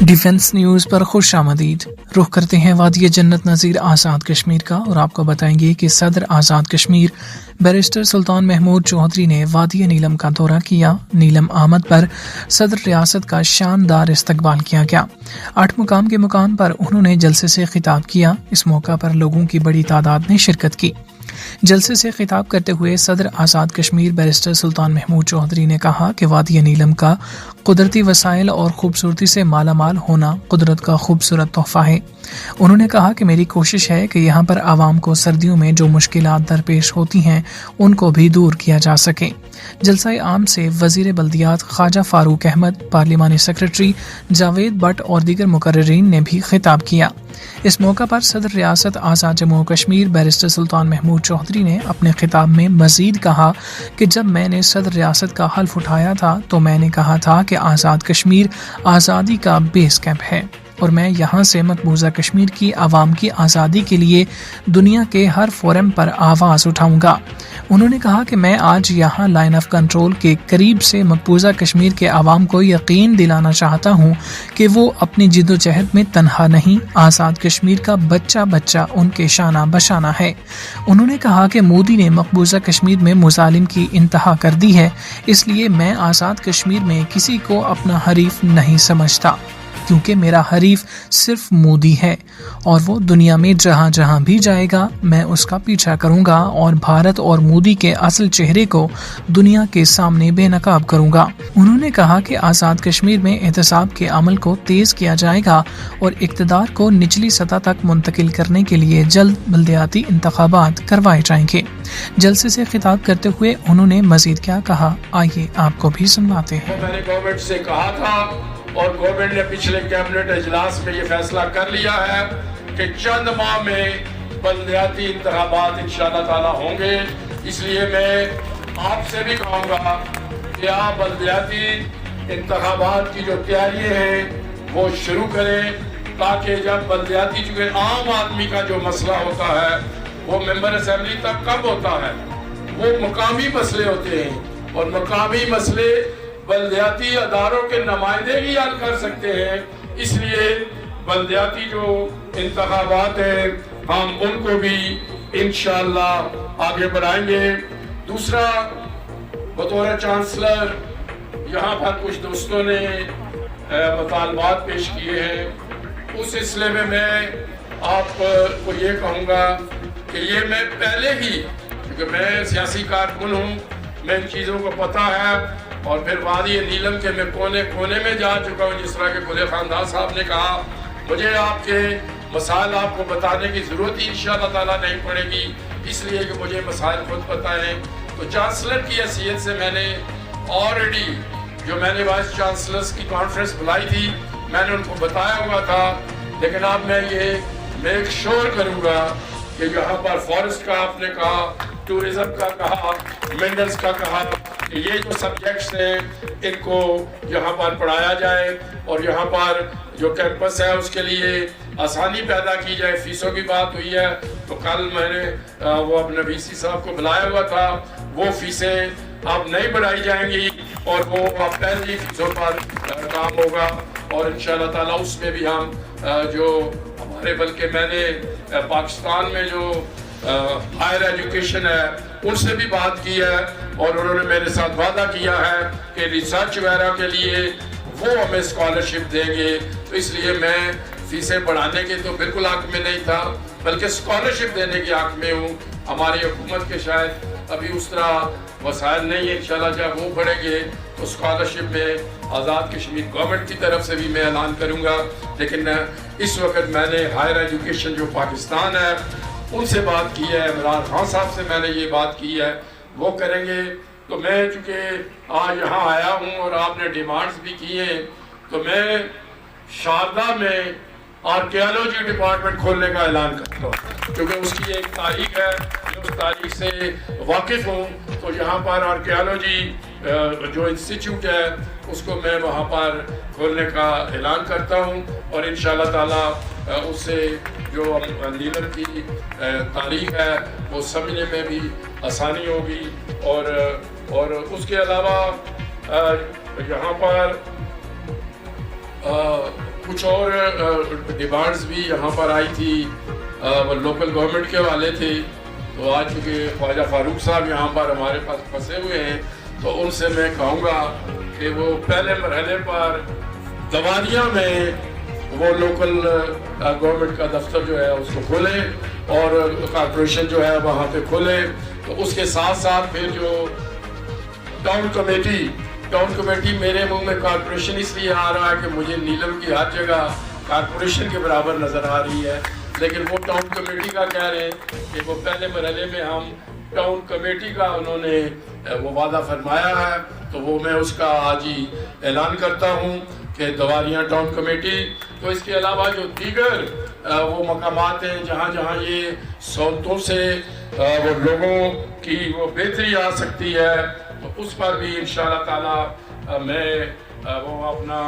Defence news पर खुश आमदीद। रुख करते हैं वादी जन्नत नज़ीर आज़ाद कश्मीर का और आपको बताएंगे कि सदर आज़ाद कश्मीर बैरिस्टर सुल्तान महमूद चौधरी ने वादी नीलम का दौरा किया। नीलम आमद पर सदर रियासत का शानदार इस्तकबाल किया गया। 8 मुकाम के मुकाम पर उन्होंने जलसे से खिताब किया। इस मौका पर लोगों की बड़ी तादाद ने शिरकत की। जलसे से खिताब करते हुए सदर आज़ाद कश्मीर बैरिस्टर सुल्तान महमूद चौधरी ने कहा कि वादी नीलम का कुदरती वसाइल और खूबसूरती से माला माल होना कुदरत का खूबसूरत तोहफा है। उन्होंने कहा कि मेरी कोशिश है कि यहाँ पर आवाम को सर्दियों में जो मुश्किलात दरपेश होती हैं उनको भी दूर किया जा सके। जलसा आम से वज़ीर बल्दियात ख्वाजा फारूक अहमद, पार्लिमानी सेक्रेटरी जावेद भट्ट और दीगर मुकर्ररीन ने भी खिताब किया। इस मौका पर सदर रियासत आज़ाद जम्मू कश्मीर बैरिस्टर सुल्तान महमूद चौधरी ने अपने खिताब में मज़ीद कहा कि जब मैंने सदर रियासत का हल्फ उठाया था तो मैंने कहा था कि आज़ाद कश्मीर आज़ादी का बेस कैंप है और मैं यहाँ से मकबूजा कश्मीर की आवाम की आज़ादी के लिए दुनिया के हर फोरम पर आवाज़ उठाऊंगा। उन्होंने कहा कि मैं आज यहाँ लाइन ऑफ कंट्रोल के करीब से मकबूजा कश्मीर के आवाम को यकीन दिलाना चाहता हूँ कि वो अपनी जिद्दोजहद में तन्हा नहीं, आज़ाद कश्मीर का बच्चा बच्चा उनके शाना बशाना है। उन्होंने कहा कि मोदी ने मकबूजा कश्मीर में मुजालिम की इंतहा कर दी है, इसलिए मैं आज़ाद कश्मीर में किसी को अपना हरीफ नहीं समझता क्योंकि मेरा हरीफ सिर्फ मोदी है और वो दुनिया में जहाँ जहाँ भी जाएगा मैं उसका पीछा करूँगा और भारत और मोदी के असल चेहरे को दुनिया के सामने बेनकाब करूँगा। उन्होंने कहा कि आज़ाद कश्मीर में एहतसाब के अमल को तेज़ किया जाएगा और इक़्तिदार को निचली सतह तक मुंतकिल करने के लिए जल्द बल्दियाती इंतखाबात करवाए जाएंगे। जलसे से खिताब करते हुए उन्होंने मजीद क्या कहा, आइए आपको भी सुनवाते हैं। मैंने गवर्नमेंट से कहा था और गवर्नमेंट ने पिछले कैबिनेट इजलास में ये फैसला कर लिया है कि चंद माह में बल्दियाती इंतखाबात इंशाअल्लाह ताला होंगे। इसलिए मैं आपसे भी कहूँगा कि आप बल्दियाती इंतखाबात की जो तैयारी है वो शुरू करें ताकि जब बल्दियाती, चूँकि आम आदमी का जो मसला होता है वो मेंबर असेंबली तक कब होता है, वो मुकामी मसले होते हैं और मुकामी मसले बल्दियाती अदारों के नुमाइंदे ही हल कर सकते हैं। इसलिए बल्दियाती जो इंतखाबात हैं हम उनको भी इंशाअल्लाह आगे बढ़ाएंगे। दूसरा, बतौर चांसलर यहाँ पर कुछ दोस्तों ने मुतालबात पेश किए हैं, उस सिलसिले में मैं आपको ये कहूँगा कि ये मैं पहले ही, क्योंकि मैं सियासी कारकुन हूँ, मैं इन चीज़ों को पता है और फिर वादी नीलम के मैं कोने कोने में जा चुका हूँ। जिस तरह के खुले खानदान साहब ने कहा, मुझे आपके मसाइल आपको बताने की ज़रूरत ही इंशाअल्लाह ताला नहीं पड़ेगी, इसलिए कि मुझे मसाइल खुद पता है। तो चांसलर की हैसियत से मैंने ऑलरेडी जो मैंने वाइस चांसलर्स की कॉन्फ्रेंस बुलाई थी मैंने उनको बताया हुआ था, लेकिन अब मैं ये मेक श्योर करूँगा कि यहाँ पर फॉरेस्ट का आपने कहा, टूरिज्म का कहा, मिनरल्स का कहा, ये जो सब्जेक्ट्स हैं इनको यहाँ पर पढ़ाया जाए और यहाँ पर जो कैंपस है उसके लिए आसानी पैदा की जाए। फीसों की बात हुई है तो कल मैंने वो अपने वीसी साहब को बुलाया हुआ था, वो फीसें अब नहीं बढ़ाई जाएंगी और वो अब पहली फीसों पर काम होगा और इंशाअल्लाह ताला उसमें भी हम जो हमारे, बल्कि मैंने पाकिस्तान में जो हायर एजुकेशन है उनसे भी बात की है और उन्होंने मेरे साथ वादा किया है कि रिसर्च वगैरह के लिए वो हमें स्कॉलरशिप देंगे। तो इसलिए मैं फीसें बढ़ाने के तो बिल्कुल हक में नहीं था, बल्कि स्कॉलरशिप देने के हक में हूँ। हमारी हुकूमत के शायद अभी उस तरह वसाइल नहीं है, इंशाल्लाह जब वो बढ़ेंगे तो स्कॉलरशिप में आज़ाद कश्मीर गवर्नमेंट की तरफ से भी मैं ऐलान करूँगा। लेकिन इस वक्त मैंने हायर एजुकेशन जो पाकिस्तान है उनसे बात की है, इमरान खान साहब से मैंने ये बात की है, वो करेंगे। तो मैं चूँकि आज यहाँ आया हूँ और आपने डिमांड्स भी की हैं, तो मैं शारदा में आर्कियोलॉजी डिपार्टमेंट खोलने का ऐलान करता हूँ, क्योंकि उसकी एक तारीख है, मैं उस तारीख से वाकिफ़ हूँ। तो यहाँ पर आर्कियोलॉजी जो इंस्टीट्यूट है उसको मैं वहाँ पर खोलने का ऐलान करता हूँ और इंशाअल्लाह ताला उससे जो नीलम की तारीख है वो समझने में भी आसानी होगी। और उसके अलावा यहाँ पर कुछ और डिमांड्स भी यहाँ पर आई थी, वो लोकल गवर्नमेंट के वाले थे। तो आज चूँकि ख्वाजा फारूक साहब यहाँ पर हमारे पास फंसे हुए हैं, तो उनसे मैं कहूँगा कि वो पहले मरहले पर दवारिया में वो लोकल गवर्नमेंट का दफ्तर जो है उसको खोले और कॉर्पोरेशन जो है वहाँ पे खोले। तो उसके साथ साथ फिर जो टाउन कमेटी मेरे मुंह में कॉर्पोरेशन इसलिए आ रहा है कि मुझे नीलम की हर जगह कॉर्पोरेशन के बराबर नज़र आ रही है, लेकिन वो टाउन कमेटी का कह रहे हैं कि वो पहले मरहले में हम टाउन कमेटी का उन्होंने वो वादा फरमाया है। तो वो मैं उसका आज ही ऐलान करता हूँ कि दवारियाँ टाउन कमेटी। तो इसके अलावा जो दीगर वो मकामात हैं जहाँ जहाँ ये सहूलतों से वो लोगों की वो बेहतरी आ सकती है, तो उस पर भी इंशाअल्लाह ताला मैं वो अपना